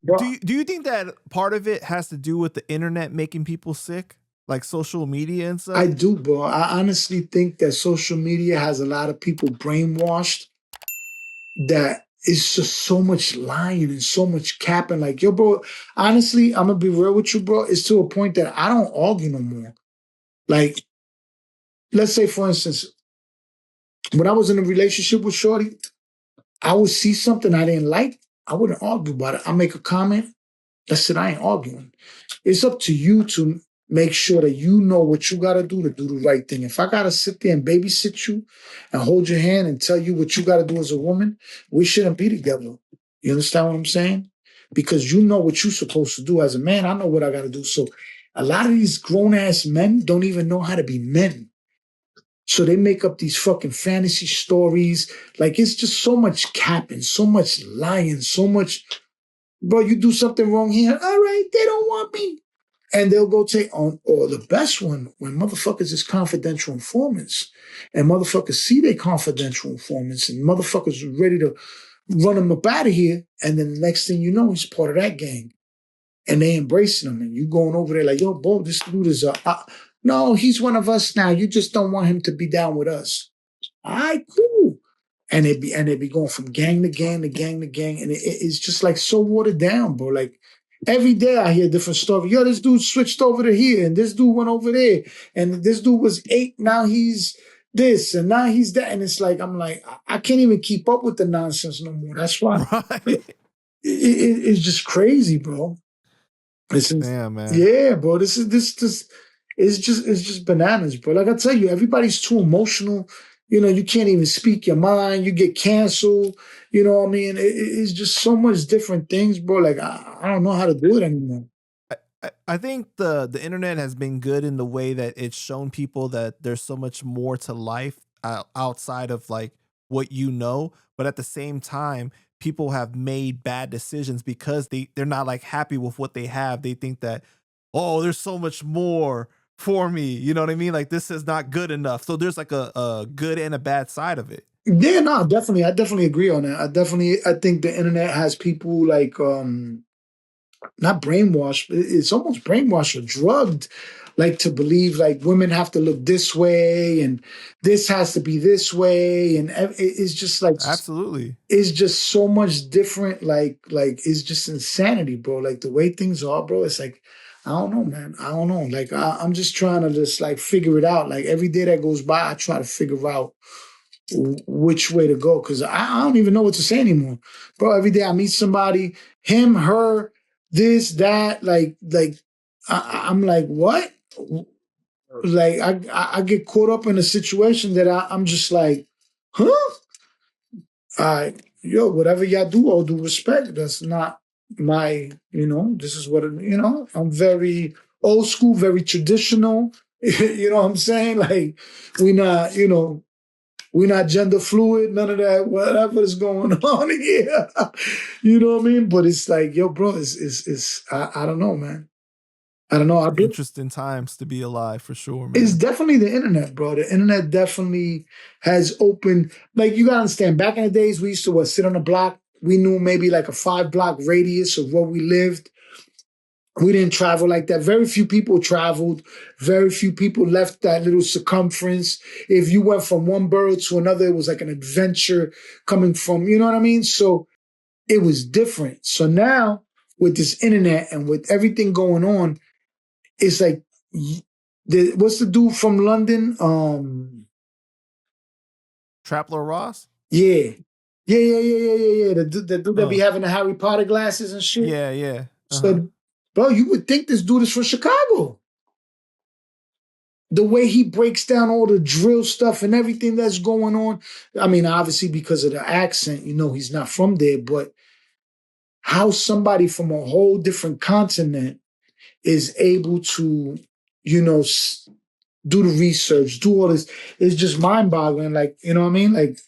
Bro, Do you think that part of it has to do with the internet making people sick, like social media and stuff? I do, bro. I honestly think that social media has a lot of people brainwashed, that it's just so much lying and so much capping. Like, yo, bro, honestly, I'm gonna be real with you, bro. It's to a point that I don't argue no more. Like, let's say, for instance, when I was in a relationship with Shorty, I would see something I didn't like. I wouldn't argue about it. I make a comment. That's it. I ain't arguing. It's up to you to make sure that you know what you got to do the right thing. If I got to sit there and babysit you and hold your hand and tell you what you got to do as a woman, we shouldn't be together. You understand what I'm saying? Because you know what you're supposed to do. As a man, I know what I got to do. So a lot of these grown ass men don't even know how to be men. So they make up these fucking fantasy stories. Like, it's just so much capping, so much lying, so much, bro, you do something wrong here. All right, they don't want me. And they'll go take on, or the best one, when motherfuckers is confidential informants and motherfuckers see they confidential informants and motherfuckers are ready to run them up out of here. And then the next thing you know, he's part of that gang. And they embracing him. And you going over there like, yo, bro, this dude is no, he's one of us now. You just don't want him to be down with us. All right, cool. And they be going from gang to gang to gang to gang. And it's just like so watered down, bro. Like, every day I hear a different story. Yo, this dude switched over to here, and this dude went over there, and this dude was 8, now he's this, and now he's that. And it's like, I'm like, I can't even keep up with the nonsense no more. That's why it's just crazy, bro. Damn, man. Yeah, bro. This it's just bananas, bro. Like I tell you, everybody's too emotional. You know, you can't even speak your mind. You get canceled. You know what I mean? It's just so much different things, bro. Like, I don't know how to do it anymore. I think the internet has been good in the way that it's shown people that there's so much more to life outside of like what you know, but at the same time, people have made bad decisions because they're not like happy with what they have. They think that, oh, there's so much more for me. You know what I mean? Like, this is not good enough. So there's like a good and a bad side of it. Yeah, no, definitely. I definitely agree on that. I think the internet has people like, not brainwashed, it's almost brainwashed or drugged, like to believe like women have to look this way and this has to be this way. And it's just like, Absolutely. it's just so much different. Like it's just insanity, bro. Like the way things are, bro. It's like, I don't know, man. I don't know. Like, I'm just trying to just like figure it out. Like every day that goes by, I try to figure out which way to go. Cause I don't even know what to say anymore. Bro, every day I meet somebody, him, her, this, that, like I'm like, what? Like I get caught up in a situation that I'm just like, huh? All right, yo, whatever y'all do, all due respect. That's not my, this is what, I'm very old school, very traditional. You know what I'm saying? Like, we not, we're not gender fluid, none of that, whatever is going on here. You know what I mean? But it's like, yo, bro, I don't know, man. I don't know. Interesting times to be alive for sure, man. It's definitely the internet, bro. The internet definitely has opened, like, you gotta understand, back in the days, we used to sit on a block. We knew maybe like a 5-block radius of where we lived. We didn't travel like that. Very few people traveled. Very few people left that little circumference. If you went from one borough to another, it was like an adventure coming from, you know what I mean? So it was different. So now with this internet and with everything going on, it's like, what's the dude from London? Trapler Ross? Yeah. Yeah. The dude that be having the Harry Potter glasses and shit. Yeah. So, bro, you would think this dude is from Chicago. The way he breaks down all the drill stuff and everything that's going on. I mean, obviously because of the accent, he's not from there, but how somebody from a whole different continent is able to, do the research, do all this, is just mind-boggling. Like, you know what I mean? Like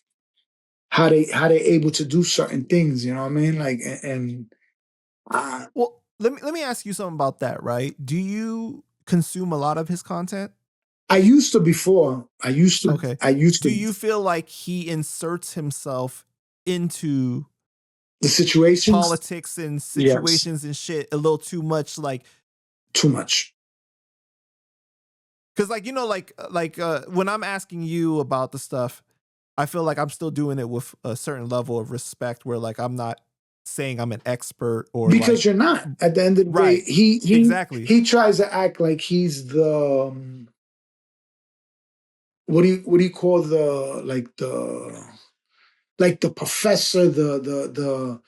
how they able to do certain things, you know what I mean? Like, well, let me ask you something about that, right? Do you consume a lot of his content? I used to before. Okay. Do you feel like he inserts himself into The situations, politics and yes, situations and shit a little too much, like too much. because like when I'm asking you about the stuff, I feel like I'm still doing it with a certain level of respect where like I'm not saying I'm an expert or Because like you're not. At the end of the day, right. Exactly. he tries to act like he's the what do you call the professor, the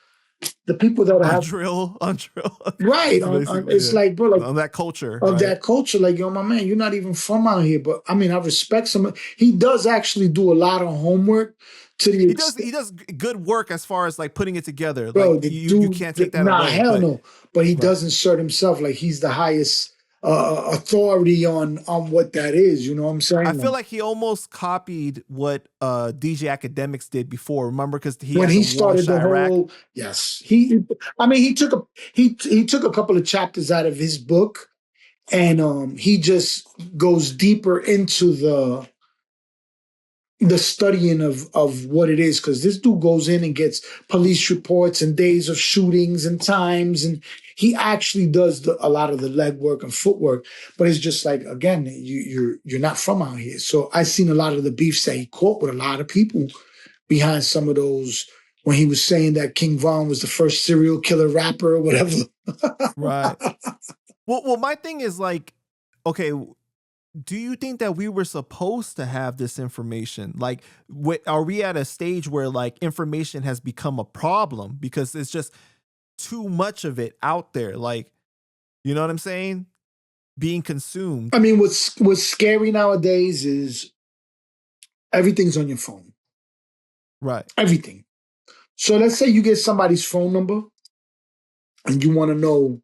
people that On have drill, on drill. right It's on basically, it's yeah. like, bro, like On that culture, of right? that culture. Like, yo, my man, you're not even from out here. But I mean, I respect some. He does actually do a lot of homework to the He extent, does good work as far as like putting it together. Like bro. The you dude, can't take that nah, away. hell But no. But he right. does insert himself like he's the highest authority on what that is. You know what I'm I saying? feel Like, like he almost copied what DJ Academics did before. Remember, because he when had the he one started the Chirac. whole, yes, I mean, he took a couple of chapters out of his book, and he just goes deeper into the studying of what it is, because this dude goes in and gets police reports and days of shootings and times, and he actually does a lot of the legwork and footwork. But it's just like, again, you're not from out here, so I seen a lot of the beefs that he caught with a lot of people behind some of those, when he was saying that King Von was the first serial killer rapper or whatever. Right. Well, my thing is like, okay, do you think that we were supposed to have this information? Like, are we at a stage where like information has become a problem because it's just too much of it out there? Like, you know what I'm saying? Being consumed. I mean, what's scary nowadays is everything's on your phone. Right. Everything. So let's say you get somebody's phone number and you want to know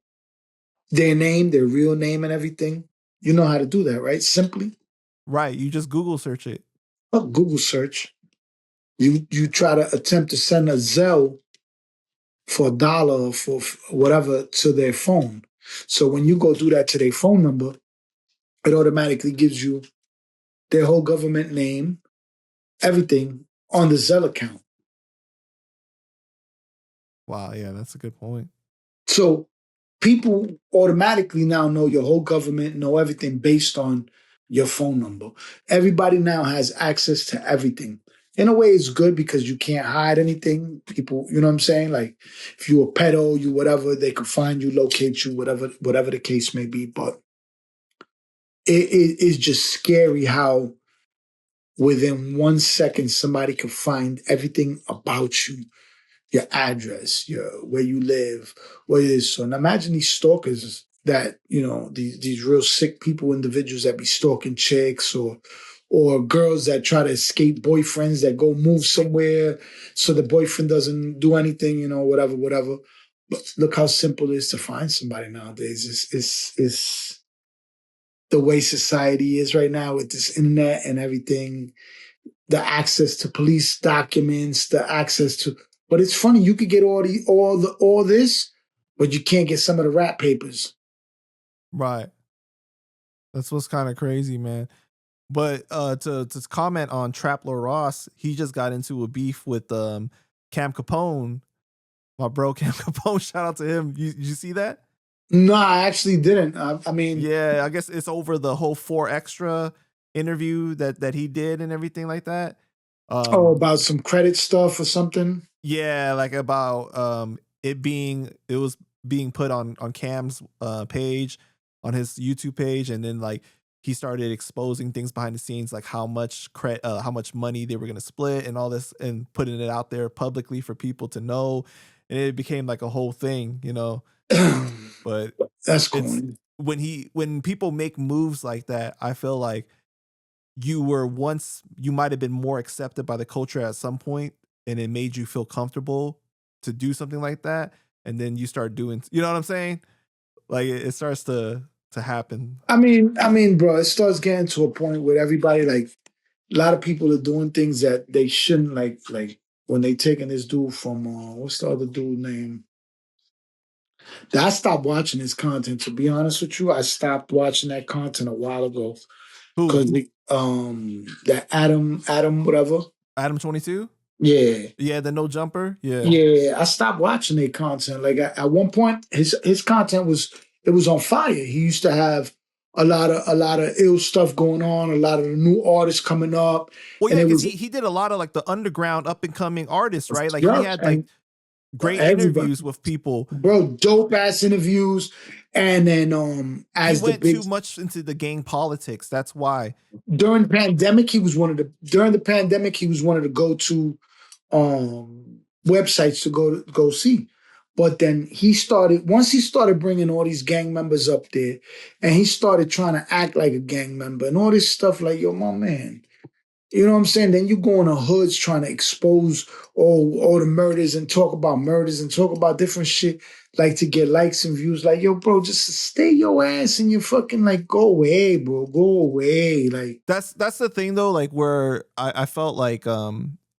their name, their real name, and everything. You know how to do that, right? Simply, Right. You just Google search it. Google search. You try to attempt to send a Zelle for $1 or for whatever to their phone. So when you go do that to their phone number, it automatically gives you their whole government name, everything on the Zelle account. Wow. Yeah, that's a good point. So people automatically now know your whole government, know everything based on your phone number. Everybody now has access to everything. In a way, it's good because you can't hide anything. People, you know what I'm saying? Like if you a pedo, you whatever, they can find you, locate you, whatever the case may be. But it is just scary how within 1 second somebody can find everything about you, your address, your where you live, what it is. So now imagine these stalkers that, these real sick people, individuals that be stalking chicks, or girls that try to escape boyfriends that go move somewhere so the boyfriend doesn't do anything, whatever, whatever. But look how simple it is to find somebody nowadays. It's the way society is right now with this internet and everything, the access to police documents, the access to. But it's funny, you could get all this, but you can't get some of the rap papers. Right. That's what's kind of crazy, man. But to comment on Trapler Ross, he just got into a beef with Cam Capone, my bro Cam Capone. Shout out to him. You see that? No, I actually didn't. I mean, Yeah, I guess it's over the whole 4 Extra interview that he did and everything like that. about some credit stuff or something. Yeah, like about it was being put on Cam's page, on his YouTube page, and then like he started exposing things behind the scenes, like how much money they were gonna split and all this, and putting it out there publicly for people to know, and it became like a whole thing, you know. But That's it's corny. when people make moves like that, I feel like you might have been more accepted by the culture at some point, and it made you feel comfortable to do something like that, and then you start doing, you know what I'm saying? Like it starts to happen. I mean, bro, it starts getting to a point where everybody, like, a lot of people are doing things that they shouldn't, like when they taking this dude from what's the other dude name? I stopped watching his content. To be honest with you, I stopped watching that content a while ago Who? because that Adam whatever. Adam 22? Yeah. Yeah, the no jumper. Yeah. Yeah, I stopped watching their content. Like at one point, his content was it was on fire. He used to have a lot of ill stuff going on, a lot of new artists coming up, Well, and yeah, it because was he did a lot of like the underground up and coming artists, right? Like he yup, had like and great everybody, interviews with people. bro, dope ass interviews. And then He as the went big too much into the gang politics. That's why. during the pandemic, he was one of the during the pandemic he was one of the go to websites to go see. But then he started once he started bringing all these gang members up there, and he started trying to act like a gang member and all this stuff. Like, yo, my man, you know what I'm saying? Then you go in the hoods trying to expose all the murders and talk about murders and talk about different shit, like to get likes and views. Like, yo, bro, just stay your ass and you fucking like go away, bro, go away. Like, That's the thing though, like where I felt like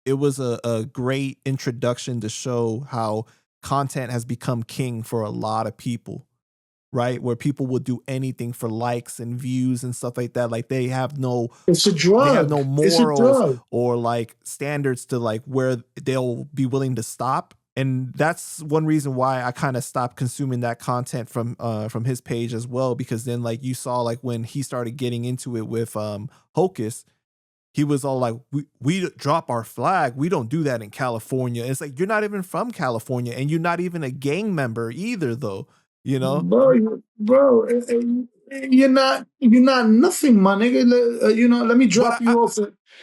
it was a great introduction to show how content has become king for a lot of people, right? Where people will do anything for likes and views and stuff like that. Like it's a they have drug. no It's a morals drug. or like standards to like where they'll be willing to stop. And that's one reason why I kind of stopped consuming that content from his page as well, because then like you saw like when he started getting into it with Hocus, he was all like, we drop our flag, we don't do that in California. It's like, you're not even from California and you're not even a gang member either though, you know. Bro, you're not nothing, my nigga. Let me But drop you off.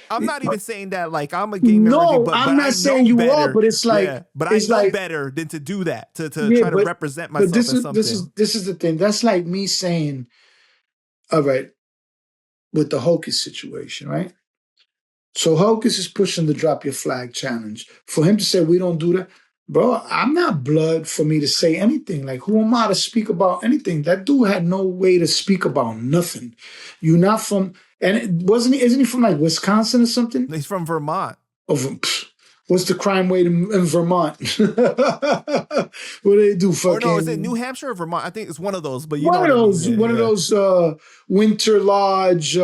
I'm not even saying that like I'm a gang member or anything, No, but I'm I not saying know you are, better. but it's like Yeah, but I it's know like better than to do that, to yeah, try to represent but myself this as is this is something. this is the thing. That's like me saying, all right, with the Hocus situation, right? So Hocus is pushing the drop your flag challenge. For him to say we don't do that, bro, I'm not blood for me to say anything. Like, who am I to speak about anything? That dude had no way to speak about nothing. You're not from, and isn't he from like Wisconsin or something? He's from Vermont. What's the crime rate in Vermont? What do they do? Or no, is it New Fucking Hampshire or Vermont? I think it's one of those, but you know one what of I mean. those, Yeah, one of yeah. those winter lodge.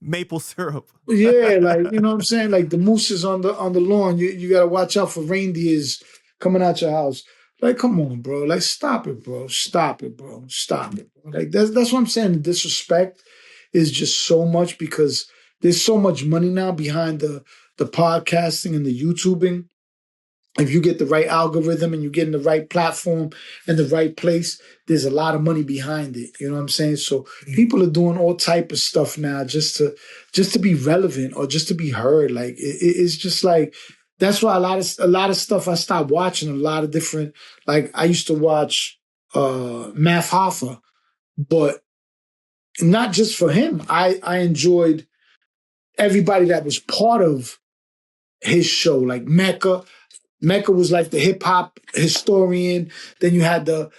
Maple syrup. Yeah, like you know what I'm saying. Like the mooses on the lawn, you gotta watch out for reindeers coming out your house. Like, come on, bro. Like, stop it, bro. Stop it, bro. Stop it. Bro. Like that's what I'm saying. The disrespect is just so much because there's so much money now behind the podcasting and the YouTubing. If you get the right algorithm and you get in the right platform and the right place, there's a lot of money behind it. You know what I'm saying? So people are doing all type of stuff now just to be relevant or just to be heard. Like it's just like that's why a lot of stuff I stopped watching. A lot of different like I used to watch Math Hoffa, but not just for him. I enjoyed everybody that was part of his show, like Mecca. Mecca was like the hip hop historian. Then you had the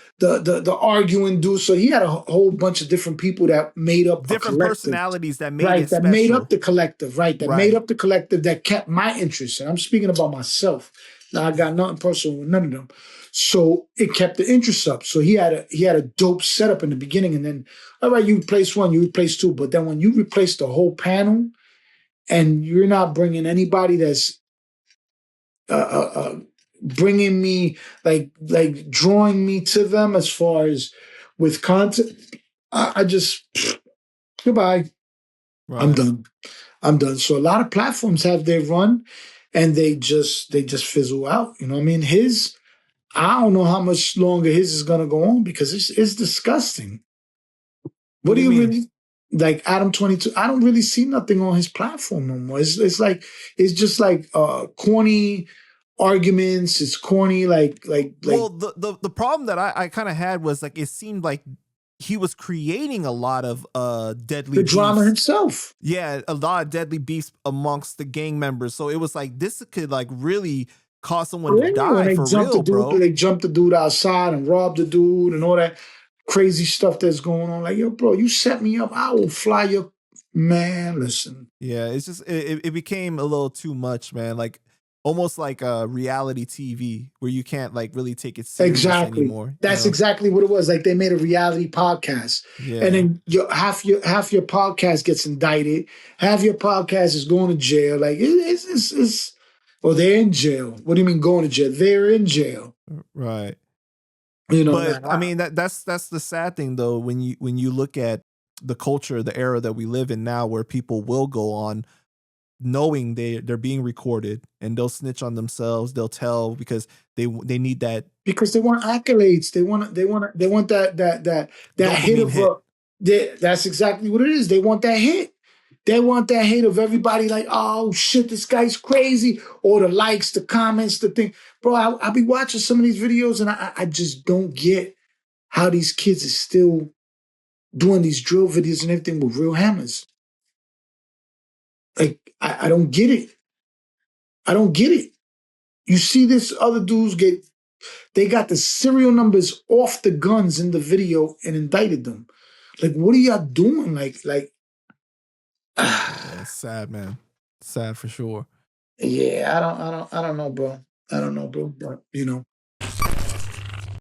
arguing dude. So he had a whole bunch of different people that made up a Different collective, personalities that made right? it That made up special. the collective, right? That made Right. up the collective that kept my interest. And I'm speaking about myself. Now I got nothing personal with none of them. So it kept the interest up. So he had a dope setup in the beginning, and then all right, you replace one, you replace two, but then when you replace the whole panel and you're not bringing anybody that's bringing me like drawing me to them as far as with content. I just goodbye. I'm Right. done. I'm done. So a lot of platforms have their run, and they just fizzle out. You know what I mean? I don't know how much longer his is gonna go on because it's disgusting. What What do do you you mean? really like Adam22? I don't really see nothing on his platform no more. It's like it's just like corny arguments. It's corny like Well, the problem that I kind of had was like it seemed like he was creating a lot of deadly the drama beefs. himself. Yeah, a lot of deadly beefs amongst the gang members. So it was like this could like really cause someone to Yeah, when die for real, bro. they jumped the dude outside and robbed the dude and all that crazy stuff that's going on. Like, yo, bro, you set me up. I will fly your man. Listen, Yeah, it's just it became a little too much, man. Like almost like a reality TV where you can't like really take it serious exactly. anymore, you That's know? exactly what it was. Like they made a reality podcast, and Yeah. then half your podcast gets indicted, half your podcast is going to jail. Like it's Or they're in jail. What do you mean going to jail? They're in jail. Right. You know, But I now. mean that's the sad thing though when you look at the culture, the era that we live in now, where people will go on knowing they're being recorded and they'll snitch on themselves. They'll tell because they need that Because they want accolades. They want that hit dopamine of hit. that's exactly what it is. They want that hit. They want that hit of everybody like, oh shit, this guy's crazy, or the likes, the comments, the thing. Bro, I'll be watching some of these videos and I just don't get how these kids are still doing these drill videos and everything with real hammers. Like, I don't get it. I don't get it. You see this other dudes they got the serial numbers off the guns in the video and indicted them. Like, what are y'all doing? Yeah, it's sad, man. Sad for sure. Yeah, I don't know, bro. I don't know, bro. But